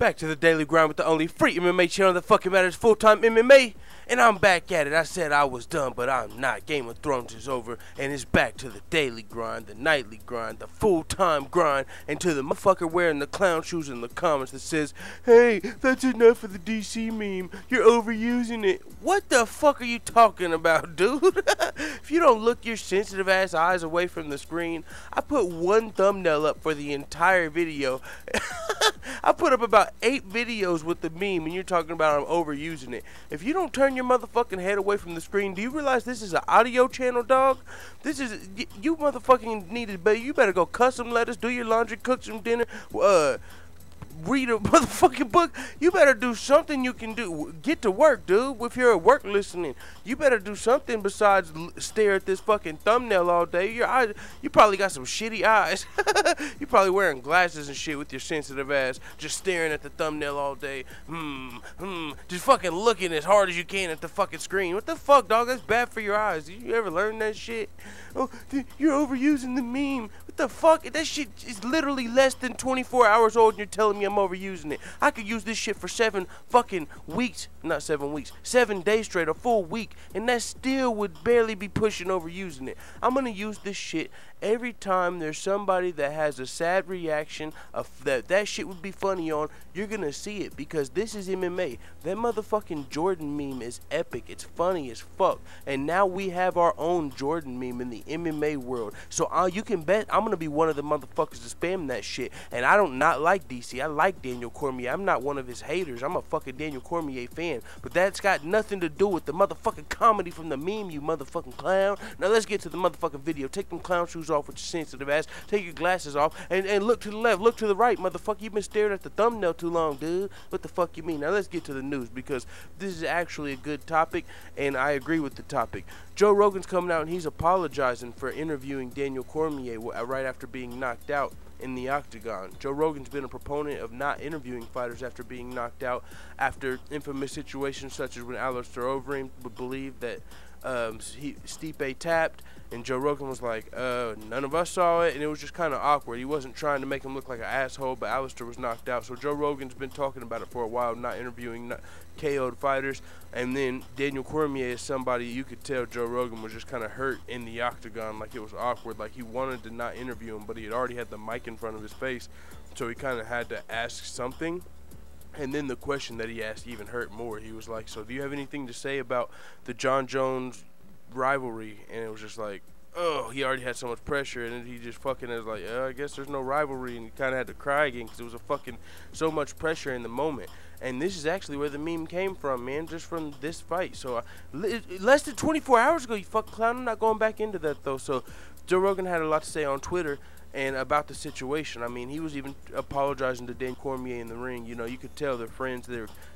Back to the daily grind with the only free MMA channel that fucking matters, full-time MMA. And I'm back at it. I said I was done, but I'm not. Game of Thrones is over, and it's back to the daily grind, the nightly grind, the full-time grind, and to the motherfucker wearing the clown shoes in the comments that says, hey, that's enough of the DC meme. You're overusing it. What the fuck are you talking about, dude? If you don't look your sensitive ass eyes away from the screen, I put one thumbnail up for the entire video. I put up about 8 videos with the meme, and you're talking about I'm overusing it. If you don't turn your motherfucking head away from the screen, do you realize this is an audio channel, dog? This is, you motherfucking need it, but you better go cut some lettuce, do your laundry, cook some dinner, read a motherfucking book. You better do something you can do. Get to work, dude. If you're at work listening, you better do something besides stare at this fucking thumbnail all day. Your eyes, you probably got some shitty eyes. You probably wearing glasses and shit with your sensitive ass, just staring at the thumbnail all day. Just fucking looking as hard as you can at the fucking screen. What the fuck, dog? That's bad for your eyes. Did you ever learn that shit? Oh, you're overusing the meme. What the fuck? That shit is literally less than 24 hours old and you're telling me I'm overusing it. I could use this shit for 7 fucking weeks. Not 7 weeks. 7 days straight, a full week. And that still would barely be pushing overusing it. I'm gonna use this shit every time there's somebody that has a sad reaction of that shit would be funny on. You're gonna see it because this is MMA. That motherfucking Jordan meme is epic. It's funny as fuck. And now we have our own Jordan meme in the MMA world. So you can bet I'm gonna be one of the motherfuckers to spam that shit. And I don't not like DC. I like Daniel Cormier. I'm not one of his haters. I'm a fucking Daniel Cormier fan. But that's got nothing to do with the motherfucking comedy from the meme, you motherfucking clown. Now let's get to the motherfucking video. Take them clown shoes off with your sensitive ass. Take your glasses off and look to the left. Look to the right, motherfucker. You've been staring at the thumbnail too long, dude. What the fuck you mean? Now let's get to the news because this is actually a good topic and I agree with the topic. Joe Rogan's coming out and he's apologizing for interviewing Daniel Cormier right after being knocked out in the octagon. Joe Rogan's been a proponent of not interviewing fighters after being knocked out after infamous situations such as when Alistair Overeem would believe that Stipe tapped and Joe Rogan was like, none of us saw it, and it was just kind of awkward. He wasn't trying to make him look like an asshole, but Alistair was knocked out. So Joe Rogan's been talking about it for a while, not interviewing KO'd fighters. And then Daniel Cormier is somebody you could tell Joe Rogan was just kind of hurt in the octagon, like it was awkward, like he wanted to not interview him, but he had already had the mic in front of his face, so he kind of had to ask something. And then the question that he asked even hurt more. He was like, so do you have anything to say about the John Jones rivalry? And it was just like, oh, he already had so much pressure, and then he just fucking was like, I guess there's no rivalry, and he kind of had to cry again because it was a fucking so much pressure in the moment. And this is actually where the meme came from, man, just from this fight. So less than 24 hours ago, you fucking clown. I'm not going back into that though. So Joe Rogan had a lot to say on Twitter and about the situation. I mean, he was even apologizing to Daniel Cormier in the ring. You know, you could tell they're friends.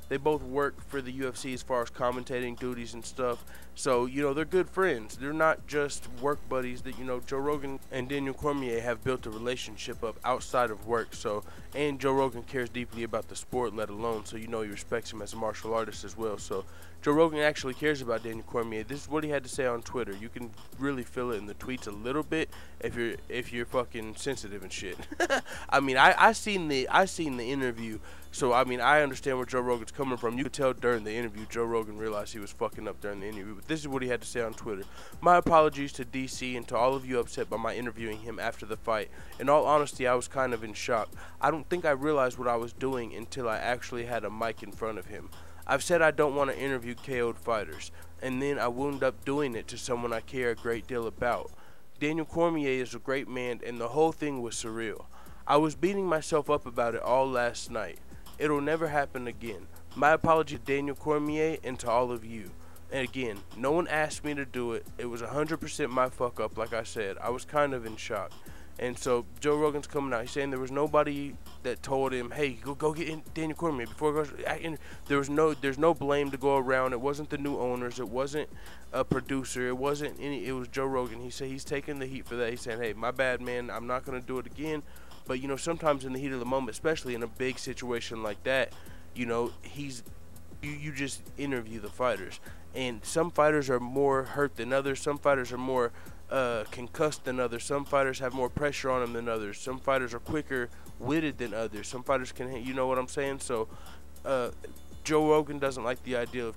They both work for the UFC as far as commentating duties and stuff. So, you know, they're good friends. They're not just work buddies. That, you know, Joe Rogan and Daniel Cormier have built a relationship up outside of work. So, and Joe Rogan cares deeply about the sport, let alone. So, you know, he respects him as a martial artist as well. So, Joe Rogan actually cares about Daniel Cormier. This is what he had to say on Twitter. You can really feel it in the tweets a little bit if you're fucking sensitive and shit. I mean, I seen the interview, so I mean I understand where Joe Rogan's coming from. You could tell during the interview Joe Rogan realized he was fucking up during the interview. But this is what he had to say on Twitter. My apologies to DC and to all of you upset by my interviewing him after the fight. In all honesty, I was kind of in shock. I don't think I realized what I was doing until I actually had a mic in front of him. I've said I don't want to interview KO'd fighters, and then I wound up doing it to someone I care a great deal about. Daniel Cormier is a great man, and the whole thing was surreal. I was beating myself up about it all last night. It'll never happen again. My apology to Daniel Cormier and to all of you. And again, no one asked me to do it. It was 100% my fuck up, like I said. I was kind of in shock. And so Joe Rogan's coming out. He's saying there was nobody that told him, "Hey, go get in Daniel Cormier before it goes." There's no blame to go around. It wasn't the new owners. It wasn't a producer. It wasn't any. It was Joe Rogan. He said he's taking the heat for that. He's saying, "Hey, my bad, man. I'm not gonna do it again." But you know, sometimes in the heat of the moment, especially in a big situation like that, you know, you just interview the fighters, and some fighters are more hurt than others. Some fighters are more concussed than others. Some fighters have more pressure on them than others. Some fighters are quicker witted than others. Some fighters can, you know what I'm saying? So Joe Rogan doesn't like the idea of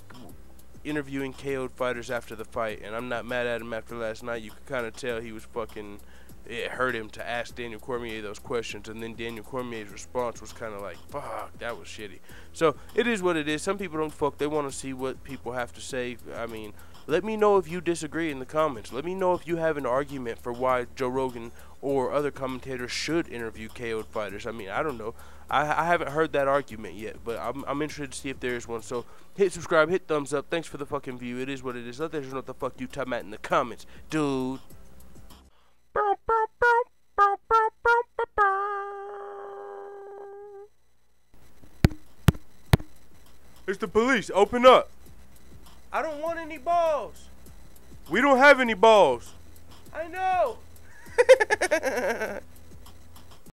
interviewing KO'd fighters after the fight, and I'm not mad at him after last night. You could kind of tell he was fucking, it hurt him to ask Daniel Cormier those questions, and then Daniel Cormier's response was kind of like, fuck, that was shitty. So it is what it is. Some people don't fuck, they want to see what people have to say. I mean, let me know if you disagree in the comments. Let me know if you have an argument for why Joe Rogan or other commentators should interview KO'd fighters. I mean, I don't know. I haven't heard that argument yet, but I'm interested to see if there is one. So hit subscribe, hit thumbs up. Thanks for the fucking view. It is what it is. Let us know what the fuck you talking about in the comments, dude. It's the police. Open up. I don't want any balls. We don't have any balls. I know.